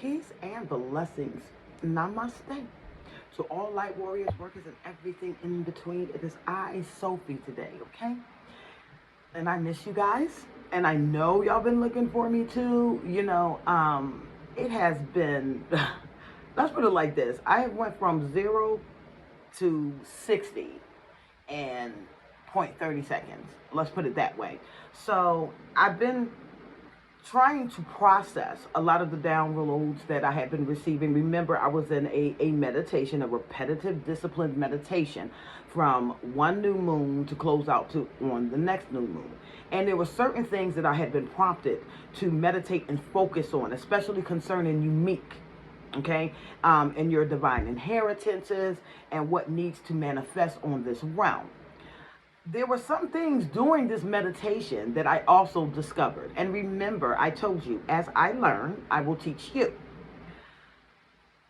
Peace and blessings. Namaste. To all light warriors, workers, and everything in between, it is I, Sophie, today, okay? And I miss you guys. And I know y'all been looking for me too. It has been, let's put it like this. I have went from 0 to 60 in 0.30 seconds. Let's put it that way. So I've been trying to process a lot of the downloads that I had been receiving. Remember, I was in a meditation, a repetitive disciplined meditation from one new moon to close out to on the next new moon. And there were certain things that I had been prompted to meditate and focus on, especially concerning unique, okay, and your divine inheritances and what needs to manifest on this realm. There were some things during this meditation that I also discovered. And remember, I told you, as I learn, I will teach you.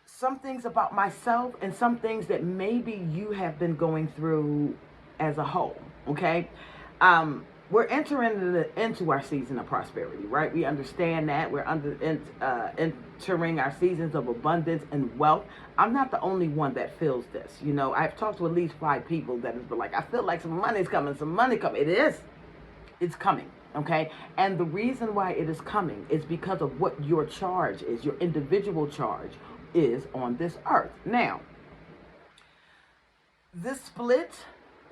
Some things about myself and some things that maybe you have been going through as a whole, okay? We're entering into our season of prosperity, right? We understand that. We're entering our seasons of abundance and wealth. I'm not the only one that feels this. I've talked to at least 5 people that has been like, I feel like some money's coming, some money coming. It is. It's coming, okay? And the reason why it is coming is because of what your charge is, your individual charge is on this earth. Now, this split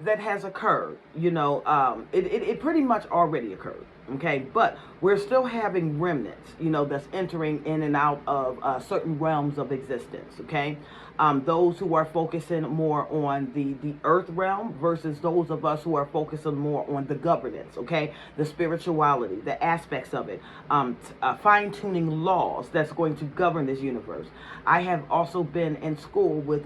that has occurred, it pretty much already occurred, okay? But we're still having remnants, that's entering in and out of certain realms of existence, okay? Those who are focusing more on the earth realm versus those of us who are focusing more on the governance, okay? The spirituality, the aspects of it, fine-tuning laws that's going to govern this universe. I have also been in school with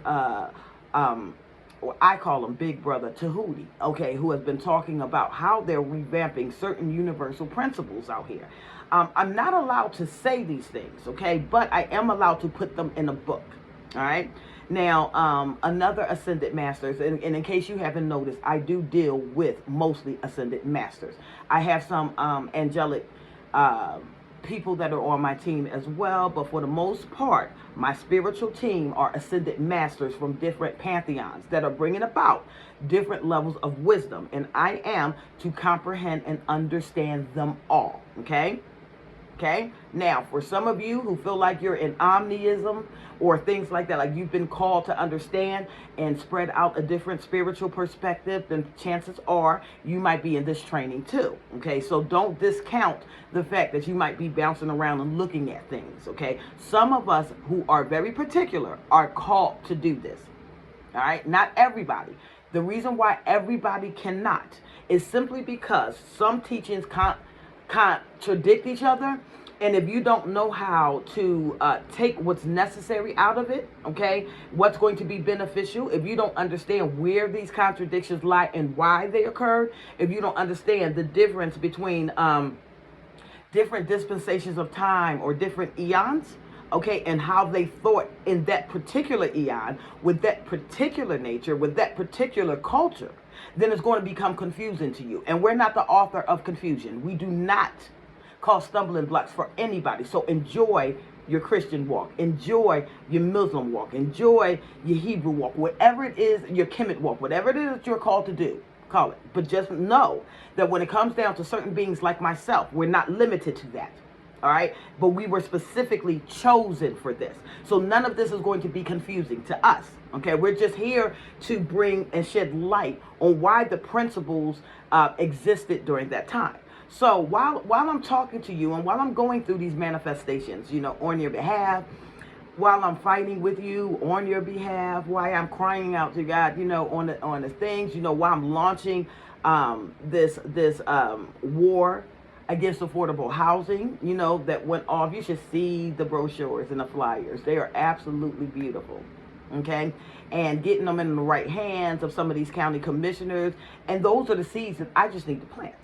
or I call him Big Brother Tahuti, okay, who has been talking about how they're revamping certain universal principles out here. I'm not allowed to say these things, okay, but I am allowed to put them in a book, all right? Now, another Ascended Masters, and in case you haven't noticed, I do deal with mostly Ascended Masters. I have some angelic people that are on my team as well, but for the most part, my spiritual team are Ascended Masters from different pantheons that are bringing about different levels of wisdom, and I am to comprehend and understand them all, okay? Okay? Now, for some of you who feel like you're in omnism or things like that, like you've been called to understand and spread out a different spiritual perspective, then chances are you might be in this training too. Okay? So don't discount the fact that you might be bouncing around and looking at things. Okay? Some of us who are very particular are called to do this. All right? Not everybody. The reason why everybody cannot is simply because some teachings contradict each other, and if you don't know how to take what's necessary out of it, okay, what's going to be beneficial, if you don't understand where these contradictions lie and why they occurred, if you don't understand the difference between different dispensations of time or different eons, okay, and how they thought in that particular eon, with that particular nature, with that particular culture, then it's going to become confusing to you. And we're not the author of confusion. We do not cause stumbling blocks for anybody. So enjoy your Christian walk. Enjoy your Muslim walk. Enjoy your Hebrew walk. Whatever it is, your Kemet walk. Whatever it is that you're called to do, call it. But just know that when it comes down to certain beings like myself, we're not limited to that. All right, but we were specifically chosen for this. So none of this is going to be confusing to us. Okay, we're just here to bring and shed light on why the principles existed during that time. So while I'm talking to you and while I'm going through these manifestations, on your behalf, while I'm fighting with you on your behalf, while I'm crying out to God, on the things, while I'm launching this war against affordable housing, that went off. You should see the brochures and the flyers. They are absolutely beautiful, okay? And getting them in the right hands of some of these county commissioners. And those are the seeds that I just need to plant,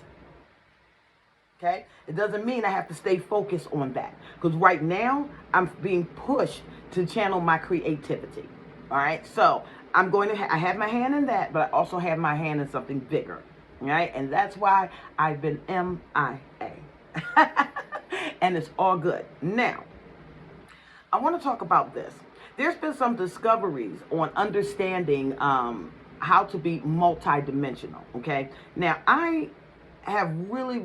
okay? It doesn't mean I have to stay focused on that. Because right now, I'm being pushed to channel my creativity, all right? So I'm going to, I have my hand in that, but I also have my hand in something bigger. Right? And that's why I've been MIA. And it's all good. Now, I want to talk about this. There's been some discoveries on understanding how to be multidimensional. Okay. Now, I have really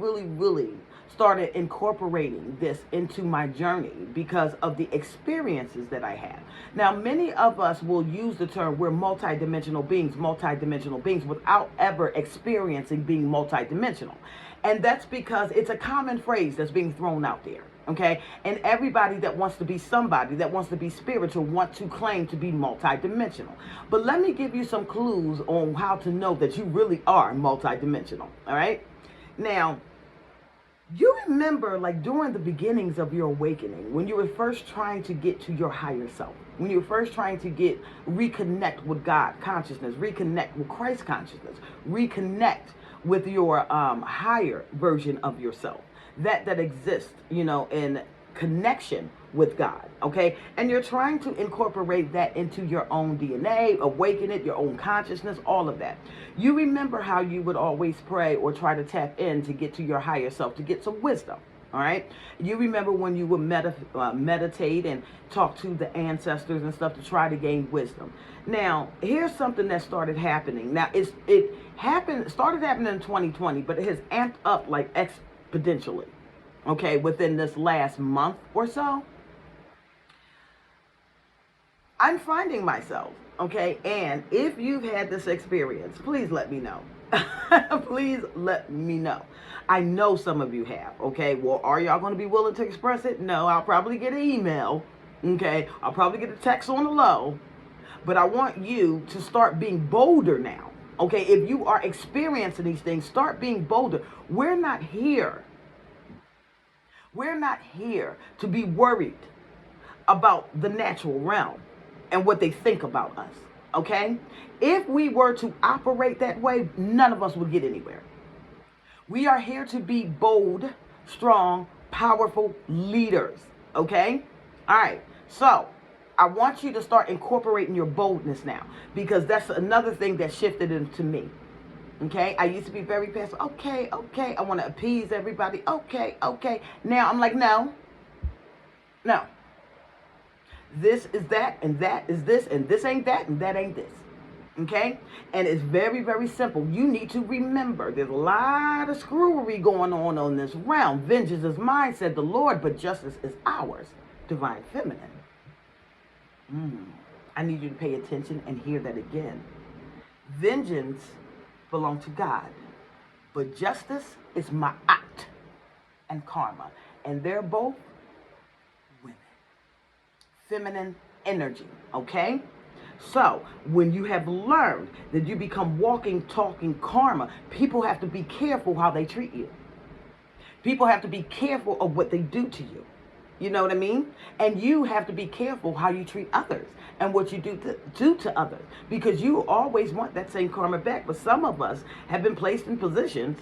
started incorporating this into my journey because of the experiences that I have. Now, many of us will use the term we're multidimensional beings without ever experiencing being multidimensional. And that's because it's a common phrase that's being thrown out there. Okay, and everybody that wants to be somebody, that wants to be spiritual, want to claim to be multidimensional. But let me give you some clues on how to know that you really are multidimensional. All right. Now, you remember, like, during the beginnings of your awakening, when you were first trying to get to your higher self, when you were first trying to reconnect with God consciousness, reconnect with Christ consciousness, reconnect with your higher version of yourself that exists, in connection with God, okay? And you're trying to incorporate that into your own DNA, awaken it, your own consciousness, all of that. You remember how you would always pray or try to tap in to get to your higher self, to get some wisdom, all right? You remember when you would meditate and talk to the ancestors and stuff to try to gain wisdom. Now, here's something that started happening. Now, started happening in 2020, but it has amped up like exponentially, okay, within this last month or so. I'm finding myself, okay, and if you've had this experience, please let me know. Please let me know. I know some of you have, okay? Well, are y'all going to be willing to express it? No, I'll probably get an email, okay? I'll probably get a text on the low, but I want you to start being bolder now, okay? If you are experiencing these things, start being bolder. We're not here to be worried about the natural realm and what they think about us, okay? If we were to operate that way, none of us would get anywhere. We are here to be bold, strong, powerful leaders, okay? All right, so I want you to start incorporating your boldness now, because that's another thing that shifted into me. Okay, I used to be very passive. Okay, I want to appease everybody. Okay. Now I'm like, no. This is that, and that is this, and this ain't that, and that ain't this. Okay? And it's very simple. You need to remember there's a lot of screwery going on this realm. Vengeance is mine, said the Lord, but justice is ours. Divine feminine. I need you to pay attention and hear that again. Vengeance belongs to God, but justice is ma'at and karma, and they're both women. Feminine energy, okay? So when you have learned that you become walking, talking karma, people have to be careful how they treat you. People have to be careful of what they do to you. You know what I mean? And you have to be careful how you treat others and what you do to others, because you always want that same karma back. But some of us have been placed in positions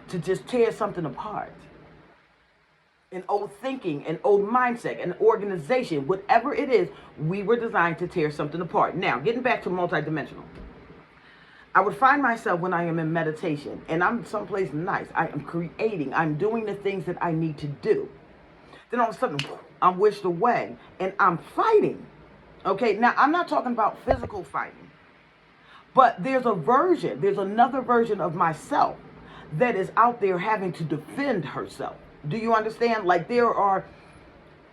to just tear something apart. An old thinking, an old mindset, an organization, whatever it is, we were designed to tear something apart. Now, getting back to multidimensional. I would find myself when I am in meditation and I'm someplace nice. I am creating. I'm doing the things that I need to do. Then all of a sudden, I'm wished away and I'm fighting. Okay, now I'm not talking about physical fighting, but there's another version of myself that is out there having to defend herself. Do you understand? Like, there are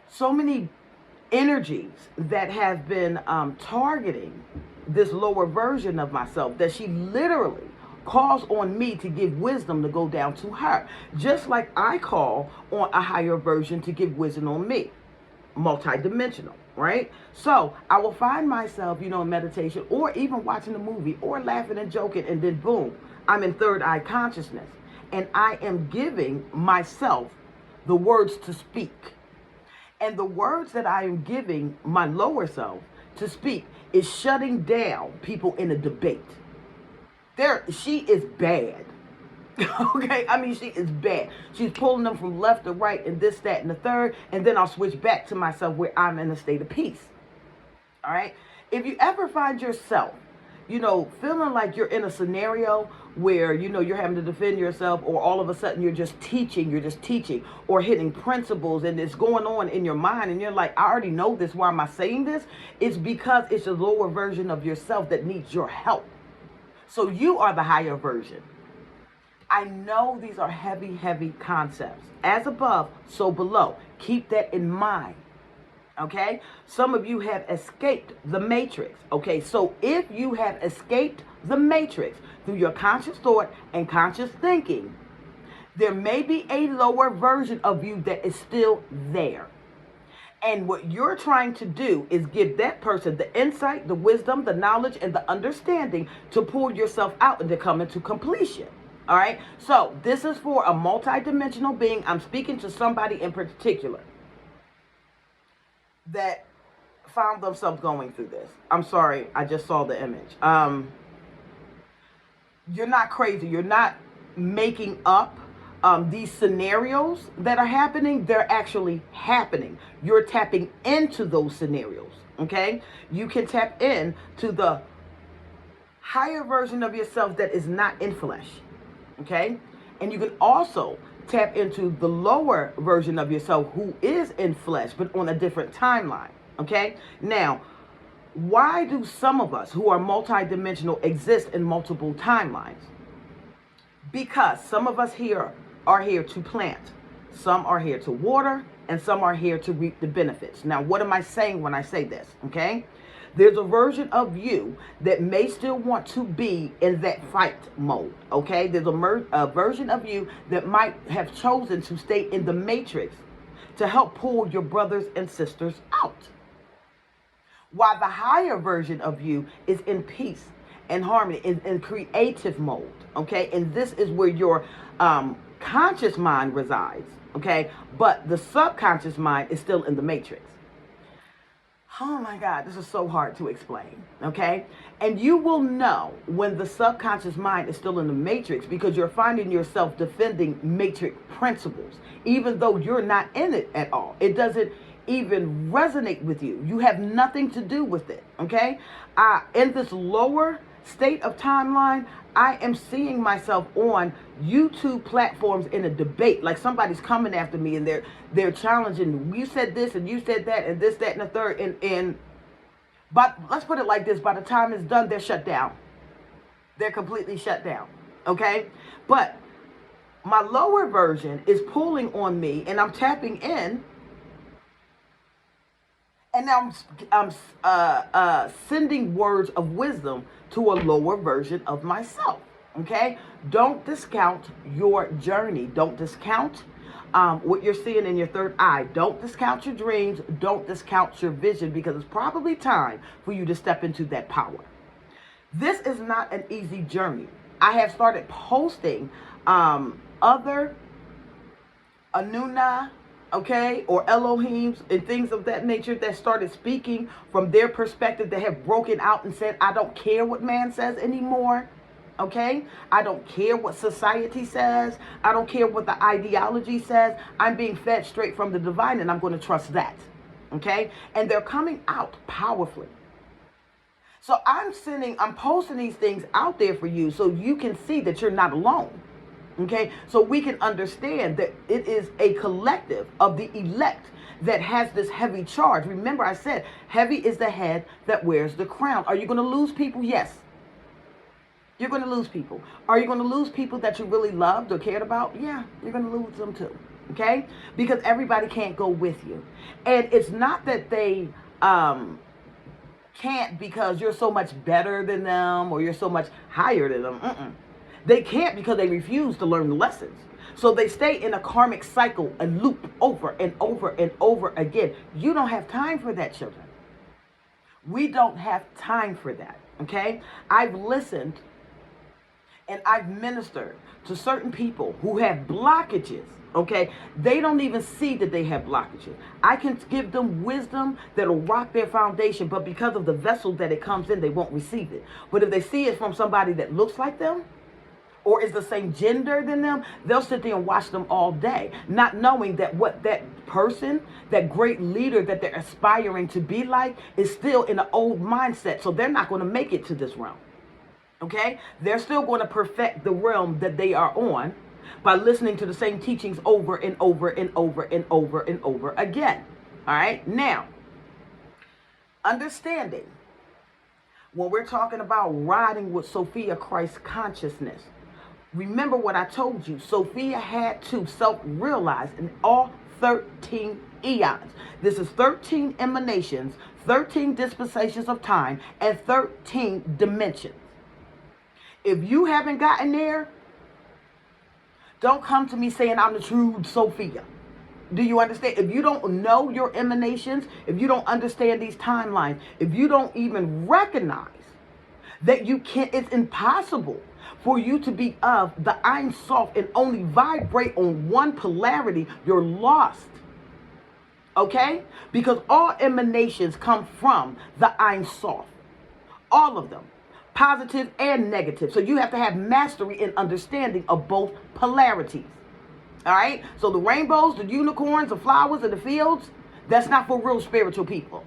so many energies that have been targeting this lower version of myself that she literally calls on me to give wisdom to go down to her. Just like I call on a higher version to give wisdom on me. Multidimensional, right? So I will find myself, in meditation or even watching a movie or laughing and joking, and then boom, I'm in third eye consciousness. And I am giving myself the words to speak. And the words that I am giving my lower self to speak is shutting down people in a debate. She is bad. Okay, I mean, she is bad. She's pulling them from left to right and this, that, and the third, and then I'll switch back to myself where I'm in a state of peace. All right? If you ever find yourself, feeling like you're in a scenario where, you're having to defend yourself, or all of a sudden you're just teaching, or hitting principles, and it's going on in your mind, and you're like, I already know this. Why am I saying this? It's because it's a lower version of yourself that needs your help. So you are the higher version. I know these are heavy, heavy concepts. As above, so below. Keep that in mind. Okay? Some of you have escaped the matrix. Okay? So if you have escaped the matrix through your conscious thought and conscious thinking, there may be a lower version of you that is still there. And what you're trying to do is give that person the insight, the wisdom, the knowledge, and the understanding to pull yourself out and to come into completion. All right? So this is for a multidimensional being. I'm speaking to somebody in particular that found themselves going through this. I'm sorry, I just saw the image. You're not crazy. You're not making up these scenarios that are happening. They're actually happening. You're tapping into those scenarios. Okay? You can tap in to the higher version of yourself that is not in flesh. Okay? And you can also tap into the lower version of yourself who is in flesh, but on a different timeline. Okay? Now, why do some of us who are multidimensional exist in multiple timelines? Because some of us here are here to plant, some are here to water, and some are here to reap the benefits. Now, what am I saying when I say this? Okay? There's a version of you that may still want to be in that fight mode, okay? There's a version of you that might have chosen to stay in the matrix to help pull your brothers and sisters out. While the higher version of you is in peace and harmony, in creative mode, okay? And this is where your conscious mind resides, okay? But the subconscious mind is still in the matrix. Oh my God, this is so hard to explain, okay? And you will know when the subconscious mind is still in the matrix because you're finding yourself defending matrix principles, even though you're not in it at all. It doesn't even resonate with you. You have nothing to do with it, okay? In this lower state of timeline, I am seeing myself on YouTube platforms in a debate, like somebody's coming after me and they're challenging, you said this and you said that and this, that, and the third, but let's put it like this, by the time it's done, they're shut down. They're completely shut down, okay? But my lower version is pulling on me and I'm tapping in, and now I'm sending words of wisdom to a lower version of myself, okay? Don't discount your journey. Don't discount what you're seeing in your third eye. Don't discount your dreams. Don't discount your vision, because it's probably time for you to step into that power. This is not an easy journey. I have started posting other Anuna, okay, or Elohims and things of that nature that started speaking from their perspective, that have broken out and said, I don't care what man says anymore, okay? I don't care what society says. I don't care what the ideology says. I'm being fed straight from the divine, and I'm going to trust that, okay? And they're coming out powerfully. So I'm posting these things out there for you so you can see that you're not alone. Okay, so we can understand that it is a collective of the elect that has this heavy charge. Remember, I said heavy is the head that wears the crown. Are you going to lose people? Yes. You're going to lose people. Are you going to lose people that you really loved or cared about? Yeah, you're going to lose them too. Okay, because everybody can't go with you. And it's not that they can't because you're so much better than them or you're so much higher than them. They can't because they refuse to learn the lessons. So they stay in a karmic cycle and loop over and over and over again. You don't have time for that, children. We don't have time for that, okay? I've listened and I've ministered to certain people who have blockages, okay? They don't even see that they have blockages. I can give them wisdom that'll rock their foundation, but because of the vessel that it comes in, they won't receive it. But if they see it from somebody that looks like them, or is the same gender than them, they'll sit there and watch them all day, not knowing that what that person, that great leader that they're aspiring to be like, is still in an old mindset. So they're not going to make it to this realm. Okay? They're still going to perfect the realm that they are on by listening to the same teachings over and over and over and over and over again. All right? Now, understanding when we're talking about riding with Sophia Christ consciousness, remember what I told you. Sophia had to self-realize in all 13 eons. This is 13 emanations, 13 dispensations of time, and 13 dimensions. If you haven't gotten there, don't come to me saying I'm the true Sophia. Do you understand? If you don't know your emanations, if you don't understand these timelines, if you don't even recognize that you can't, it's impossible for you to be of the Ein Sof and only vibrate on one polarity, you're lost. Okay? Because all emanations come from the Ein Sof. All of them. Positive and negative. So you have to have mastery and understanding of both polarities. All right? So the rainbows, the unicorns, the flowers, and the fields, that's not for real spiritual people.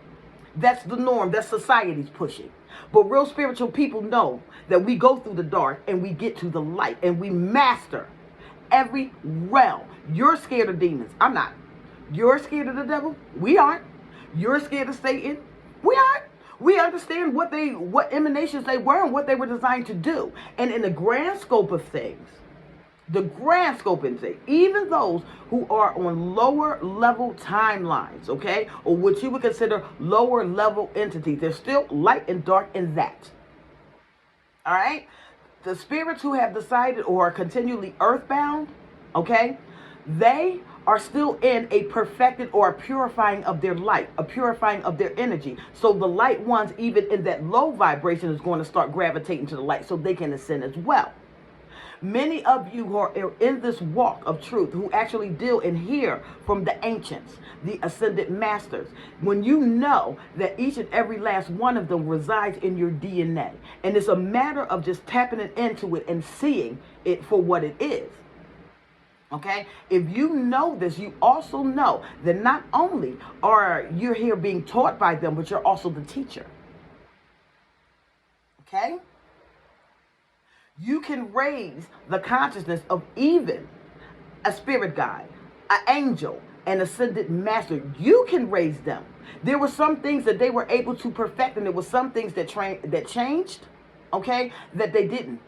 That's the norm. That's society's pushing. But real spiritual people know that we go through the dark and we get to the light and we master every realm. You're scared of demons. I'm not. You're scared of the devil. We aren't. You're scared of Satan. We aren't. We understand what emanations they were and what they were designed to do. And in the grand scope of things, even those who are on lower level timelines, okay, or what you would consider lower level entities, there's still light and dark in that. All right? The spirits who have decided or are continually earthbound, okay, they are still in a perfected or a purifying of their light, a purifying of their energy. So the light ones, even in that low vibration, is going to start gravitating to the light so they can ascend as well. Many of you who are in this walk of truth, who actually deal and hear from the ancients, the ascended masters, when you know that each and every last one of them resides in your DNA, and it's a matter of just tapping into it and seeing it for what it is. Okay, if you know this, you also know that not only are you here being taught by them, but you're also the teacher. Okay, you can raise the consciousness of even a spirit guide, an angel, an ascended master. You can raise them. There were some things that they were able to perfect, and there were some things that changed, okay, that they didn't.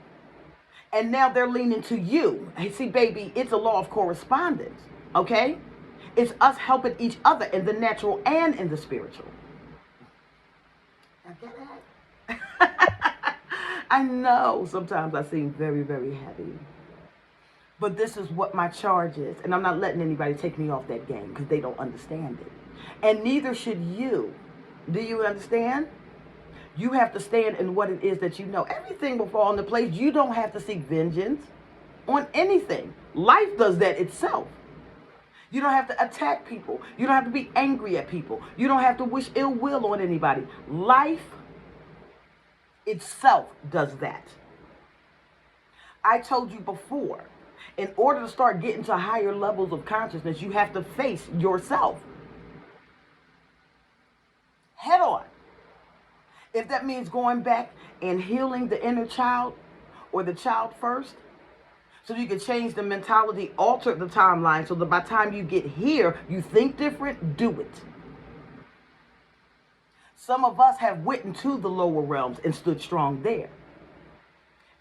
And now they're leaning to you. Hey, see, baby, it's a law of correspondence, okay? It's us helping each other in the natural and in the spiritual. I know sometimes I seem very, very heavy. But this is what my charge is. And I'm not letting anybody take me off that game because they don't understand it. And neither should you. Do you understand? You have to stand in what it is that you know. Everything will fall into place. You don't have to seek vengeance on anything. Life does that itself. You don't have to attack people. You don't have to be angry at people. You don't have to wish ill will on anybody. Life itself does that. I told you before, in order to start getting to higher levels of consciousness, you have to face yourself head on. If that means going back and healing the inner child or the child first, so you can change the mentality, alter the timeline, so that by the time you get here, you think different, do it. Some of us have went into the lower realms and stood strong there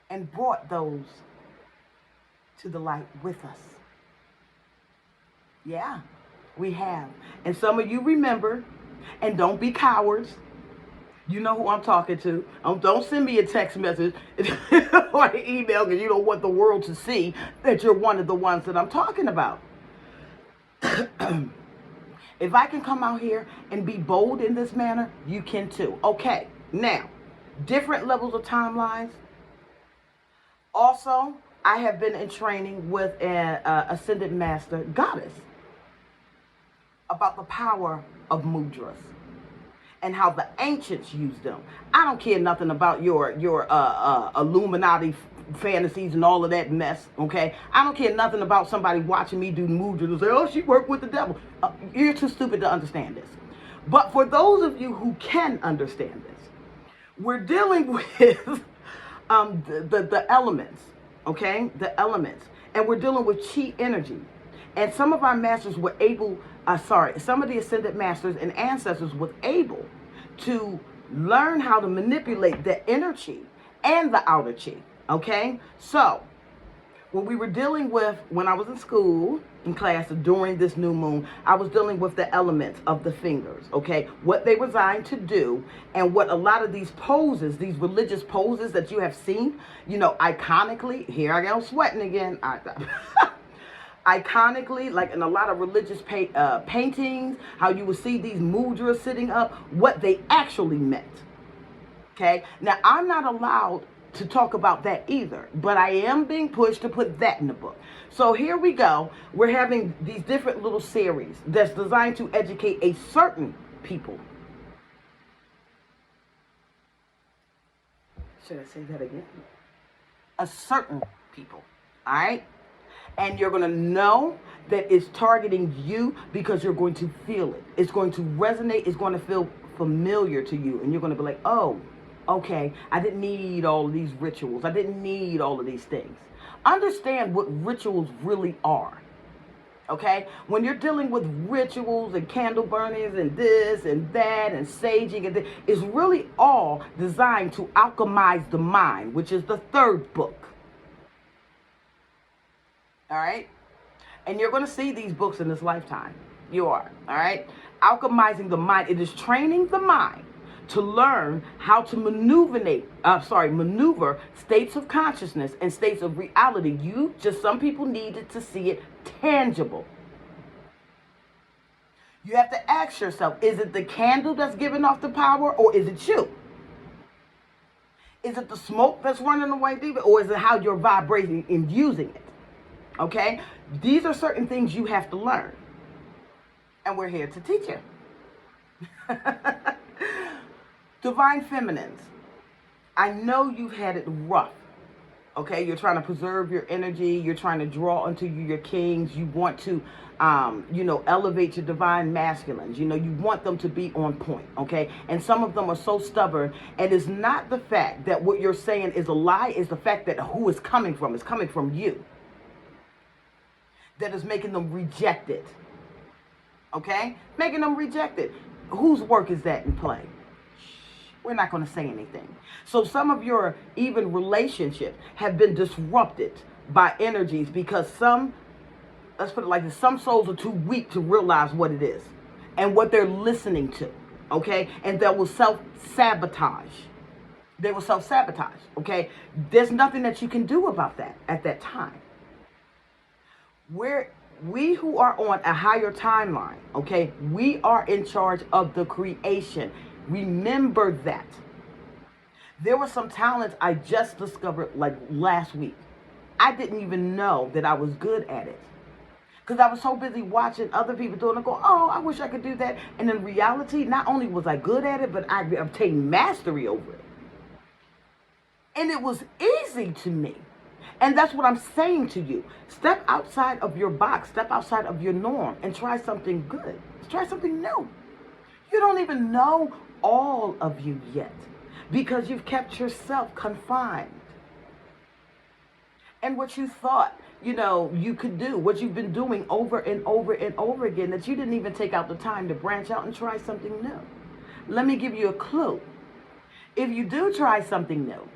and brought those to the light with us. Yeah, we have. And some of you remember, and don't be cowards. You know who I'm talking to. Don't send me a text message or an email because you don't want the world to see that you're one of the ones that I'm talking about. If I can come out here and be bold in this manner, you can too. Okay, now, different levels of timelines. Also, I have been in training with an ascended master goddess about the power of mudras and how the ancients used them. I don't care nothing about your Illuminati fantasies and all of that mess, okay? I don't care nothing about somebody watching me do mudras and say, oh, she worked with the devil. You're too stupid to understand this. But for those of you who can understand this, we're dealing with The elements, okay? The elements. And we're dealing with chi energy. And some of our masters were able, some of the ascended masters and ancestors were able to learn how to manipulate the inner chi and the outer chi, okay? So, when we were dealing with, when I was in school, in class during this new moon, I was dealing with the elements of the fingers, okay? What they were designed to do, and what a lot of these poses, these religious poses that you have seen, you know, iconically, here I go sweating again, iconically, like in a lot of religious paintings, how you would see these mudras sitting up, what they actually meant, okay? Now, I'm not allowed to talk about that either, but I am being pushed to put that in the book. So here we go. We're having these different little series that's designed to educate a certain people. Should I say that again? A certain people, all right? And you're going to know that it's targeting you because you're going to feel it. It's going to resonate. It's going to feel familiar to you. And you're going to be like, oh, okay, I didn't need all of these rituals. I didn't need all of these things. Understand what rituals really are. Okay? When you're dealing with rituals and candle burnings and this and that and saging, and it's really all designed to alchemize the mind, which is the third book. All right? And you're going to see these books in this lifetime. You are. All right? Alchemizing the mind. It is training the mind to learn how to maneuver states of consciousness and states of reality. Some people needed to see it tangible. You have to ask yourself, is it the candle that's giving off the power, or is it you? Is it the smoke that's running away deeper, or is it how you're vibrating and using it? Okay? These are certain things you have to learn. And we're here to teach you. Divine feminines, I know you've had it rough, okay? You're trying to preserve your energy. You're trying to draw unto you your kings. You want to, elevate your divine masculines. You know, you want them to be on point, okay? And some of them are so stubborn, and it's not the fact that what you're saying is a lie. It's the fact that who it's coming from. It's coming from you. That is making them reject it, okay? Making them reject it. Whose work is that in play? We're not going to say anything. So some of your even relationships have been disrupted by energies because let's put it like this, some souls are too weak to realize what it is and what they're listening to, okay? And they will self-sabotage. They will self-sabotage, okay? There's nothing that you can do about that at that time. We who are on a higher timeline, okay, we are in charge of the creation. Remember that. There were some talents I just discovered like last week. I didn't even know that I was good at it. Because I was so busy watching other people doing it, go, oh, I wish I could do that. And in reality, not only was I good at it, but I obtained mastery over it. And it was easy to me. And that's what I'm saying to you. Step outside of your box, step outside of your norm, and try something good. Try something new. You don't even know all of you yet because you've kept yourself confined. And what you thought, you could do, what you've been doing over and over and over again, that you didn't even take out the time to branch out and try something new. Let me give you a clue. If you do try something new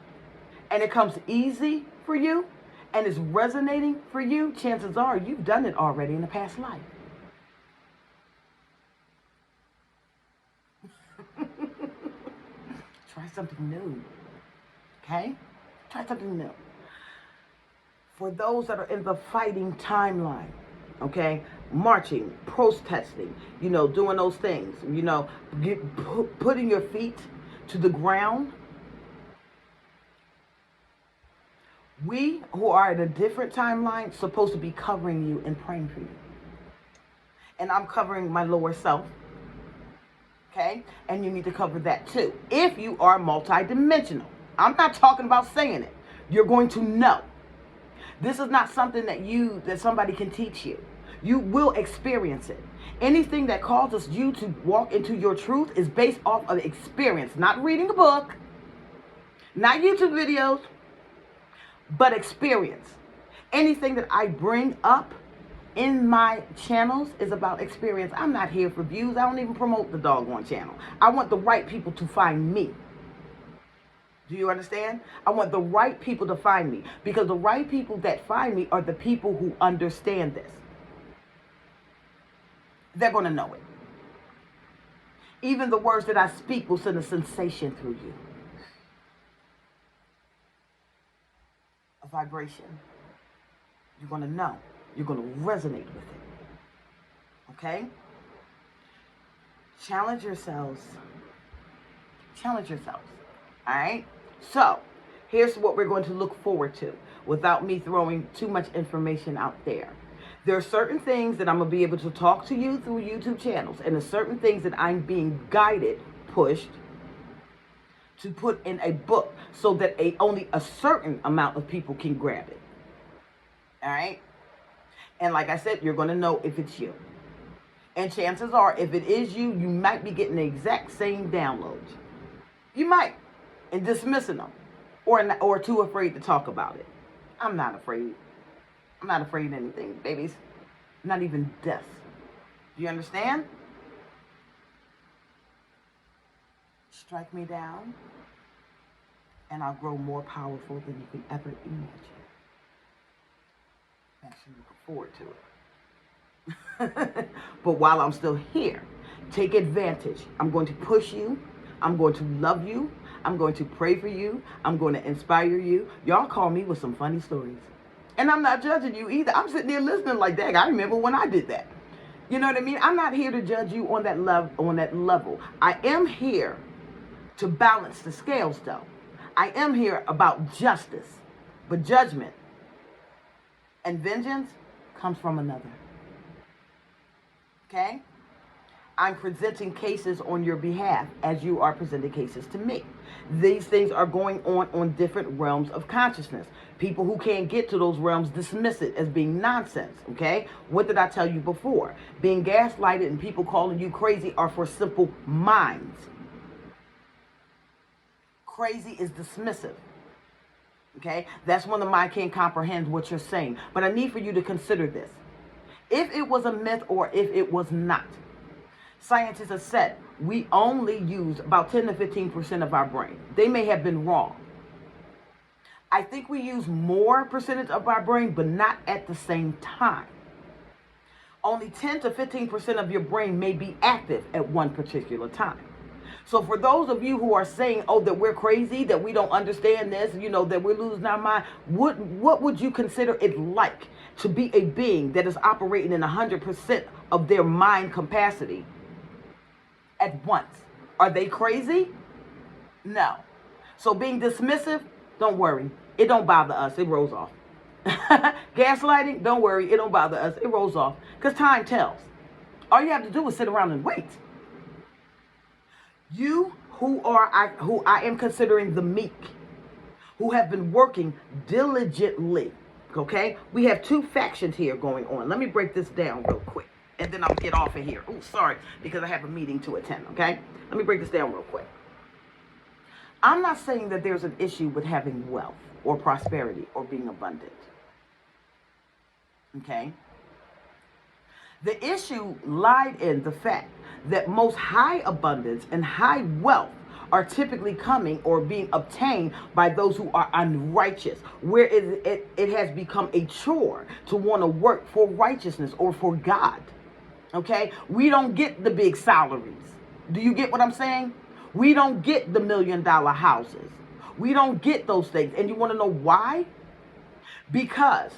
and it comes easy for you and it's resonating for you, chances are you've done it already in a past life. Try something new, okay? Try something new. For those that are in the fighting timeline, okay? Marching, protesting, doing those things, putting your feet to the ground. We who are in a different timeline supposed to be covering you and praying for you. And I'm covering my lower self. Okay? And you need to cover that too. If you are multidimensional. I'm not talking about saying it. You're going to know. This is not something that somebody can teach you. You will experience it. Anything that causes you to walk into your truth is based off of experience, not reading a book, not YouTube videos, but experience. Anything that I bring up in my channels is about experience. I'm not here for views. I don't even promote the doggone channel. I want the right people to find me. Do you understand? I want the right people to find me, because the right people that find me are the people who understand this. They're going to know it. Even the words that I speak will send a sensation through you. A vibration. You're going to know. You're going to resonate with it. Okay? Challenge yourselves. Challenge yourselves. All right? So, here's what we're going to look forward to without me throwing too much information out there. There are certain things that I'm going to be able to talk to you through YouTube channels, and there's certain things that I'm being guided, pushed to put in a book so that only a certain amount of people can grab it. All right? And like I said, you're going to know if it's you. And chances are, if it is you, you might be getting the exact same downloads. You might, and dismissing them, or too afraid to talk about it. I'm not afraid. I'm not afraid of anything, babies. Not even death. Do you understand? Strike me down, and I'll grow more powerful than you can ever imagine. Actually looking forward to it. But while I'm still here, take advantage. I'm going to push you. I'm going to love you. I'm going to pray for you. I'm going to inspire you. Y'all call me with some funny stories. And I'm not judging you either. I'm sitting there listening like, dang, I remember when I did that. You know what I mean? I'm not here to judge you on that level. I am here to balance the scales, though. I am here about justice. But judgment and vengeance comes from another. Okay? I'm presenting cases on your behalf as you are presenting cases to me. These things are going on different realms of consciousness. People who can't get to those realms dismiss it as being nonsense, okay? What did I tell you before? Being gaslighted and people calling you crazy are for simple minds. Crazy is dismissive, okay? That's when the mind can't comprehend what you're saying. But I need for you to consider this. If it was a myth or if it was not, scientists have said we only use about 10 to 15% of our brain. They may have been wrong. I think we use more percentage of our brain, but not at the same time. Only 10 to 15% of your brain may be active at one particular time. So for those of you who are saying, oh, that we're crazy, that we don't understand this, you know, that we're losing our mind, what would you consider it like to be a being that is operating in 100% of their mind capacity at once? Are they crazy? No. So being dismissive, don't worry. It don't bother us. It rolls off. Gaslighting, don't worry. It don't bother us. It rolls off. Because time tells. All you have to do is sit around and wait. You who I am considering the meek, who have been working diligently, okay? We have two factions here going on. Let me break this down real quick, and then I'll get off of here. Oh, sorry, because I have a meeting to attend, okay? Let me break this down real quick. I'm not saying that there's an issue with having wealth or prosperity or being abundant, okay? The issue lied in the fact that most high abundance and high wealth are typically coming or being obtained by those who are unrighteous, where it has become a chore to want to work for righteousness or for God. Okay? We don't get the big salaries. Do you get what I'm saying? We don't get the $1 million houses. We don't get those things. And you want to know why? Because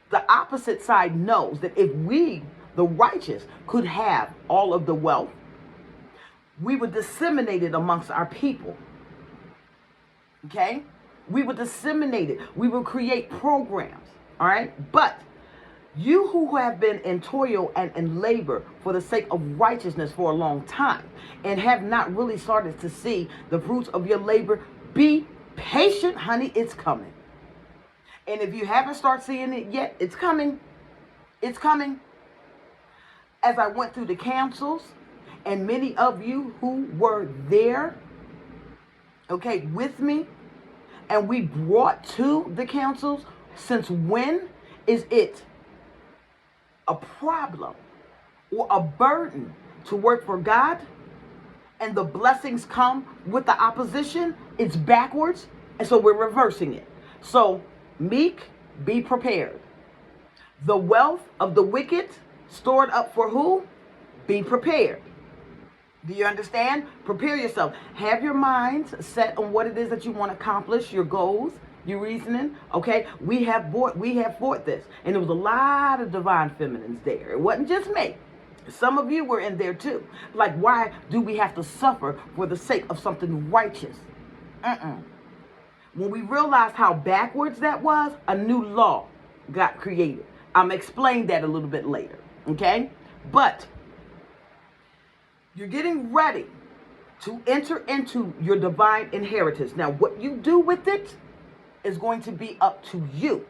the opposite side knows that if we, the righteous, could have all of the wealth, we would disseminate it amongst our people. Okay? We would disseminate it. We would create programs. All right? But you who have been in toil and in labor for the sake of righteousness for a long time and have not really started to see the fruits of your labor, be patient, honey. It's coming. And if you haven't started seeing it yet, it's coming. It's coming. As I went through the councils, and many of you who were there, okay, with me, and we brought to the councils, since when is it a problem or a burden to work for God, and the blessings come with the opposition? It's backwards, and so we're reversing it. So, meek, be prepared. The wealth of the wicked stored up for who? Be prepared. Do you understand? Prepare yourself. Have your minds set on what it is that you want to accomplish, your goals, your reasoning. Okay, we have fought this, and there was a lot of divine feminines there. It wasn't just me. Some of you were in there too. Like, why do we have to suffer for the sake of something righteous? When we realized how backwards that was, a new law got created. I'm explain that a little bit later. Okay, but you're getting ready to enter into your divine inheritance. Now, what you do with it is going to be up to you.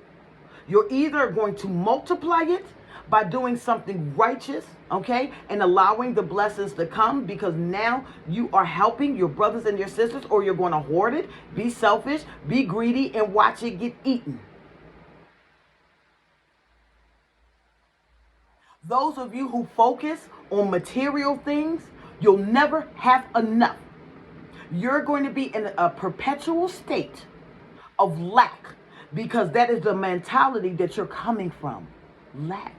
You're either going to multiply it by doing something righteous, okay, and allowing the blessings to come, because now you are helping your brothers and your sisters, or you're going to hoard it, be selfish, be greedy, and watch it get eaten. Those of you who focus on material things, you'll never have enough. You're going to be in a perpetual state of lack, because that is the mentality that you're coming from. Lack.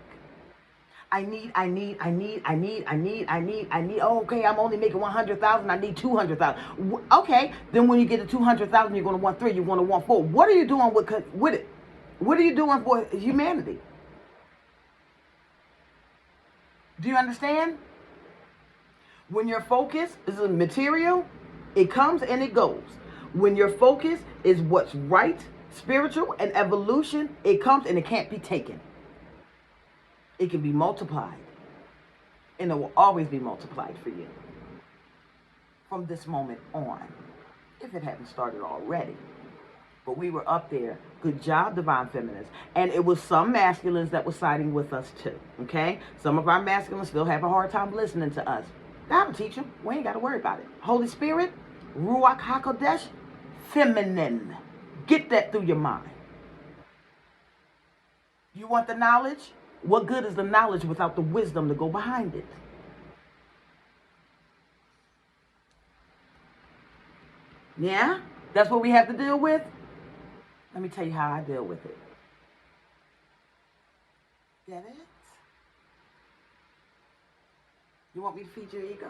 I need. Oh, okay, I'm only making 100,000. I need 200,000. Okay, then when you get to 200,000, you're going to want 3. You're going to want 4. What are you doing with it? What are you doing for humanity? Do you understand? When your focus is on material, it comes and it goes. When your focus is what's right, spiritual, and evolution, it comes and it can't be taken. It can be multiplied, and it will always be multiplied for you from this moment on, if it hadn't started already. But we were up there. Good job, divine feminines. And it was some masculines that were siding with us too, okay? Some of our masculines still have a hard time listening to us. God will teach them. We ain't got to worry about it. Holy Spirit, Ruach HaKodesh, feminine. Get that through your mind. You want the knowledge? What good is the knowledge without the wisdom to go behind it? Yeah? That's what we have to deal with? Let me tell you how I deal with it. Get it? You want me to feed your ego?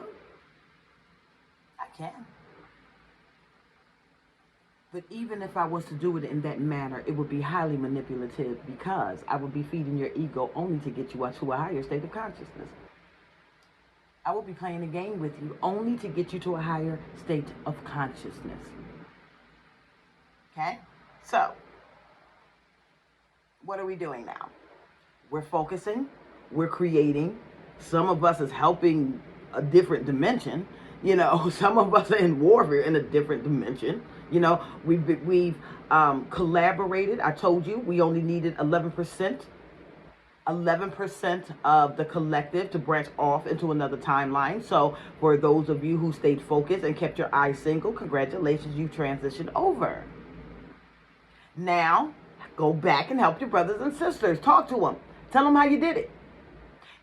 I can. But even if I was to do it in that manner, it would be highly manipulative, because I would be feeding your ego only to get you to a higher state of consciousness. I would be playing a game with you only to get you to a higher state of consciousness. Okay? So, what are we doing now? We're focusing, we're creating. Some of us is helping a different dimension. You know, some of us are in warfare in a different dimension. You know, we've collaborated. I told you we only needed 11% of the collective to branch off into another timeline. So for those of you who stayed focused and kept your eyes single, congratulations, you transitioned over. Now, go back and help your brothers and sisters. Talk to them. Tell them how you did it.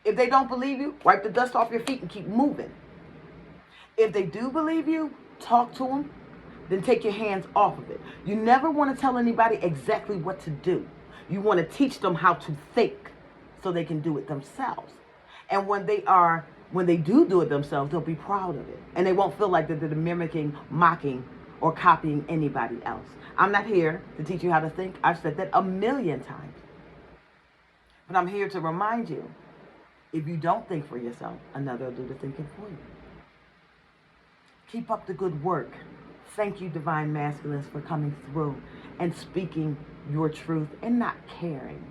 If they don't believe you, wipe the dust off your feet and keep moving. If they do believe you, talk to them. Then take your hands off of it. You never want to tell anybody exactly what to do. You want to teach them how to think so they can do it themselves. And when they do it themselves, they'll be proud of it. And they won't feel like that they're mimicking, mocking, or copying anybody else. I'm not here to teach you how to think. I've said that 1,000,000 times. But I'm here to remind you, if you don't think for yourself, another will do the thinking for you. Keep up the good work. Thank you, divine masculines, for coming through and speaking your truth and not caring.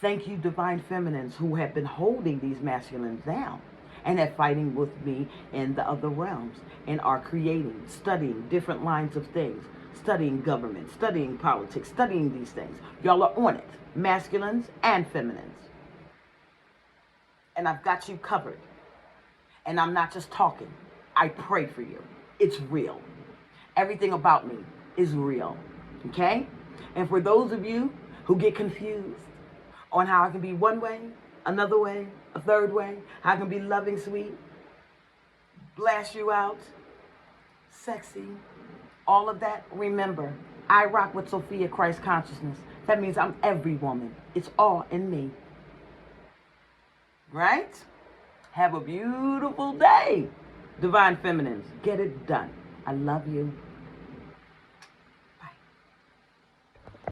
Thank you, divine feminines, who have been holding these masculines down and have fighting with me in the other realms and are creating, studying different lines of things, studying government, studying politics, studying these things. Y'all are on it, masculines and feminines. And I've got you covered. And I'm not just talking. I pray for you. It's real. Everything about me is real. Okay? And for those of you who get confused on how I can be one way, another way, a third way, how I can be loving, sweet, blast you out, sexy, all of that, remember, I rock with Sophia Christ consciousness. That means I'm every woman. It's all in me. Right? Have a beautiful day. Divine Feminines, get it done. I love you.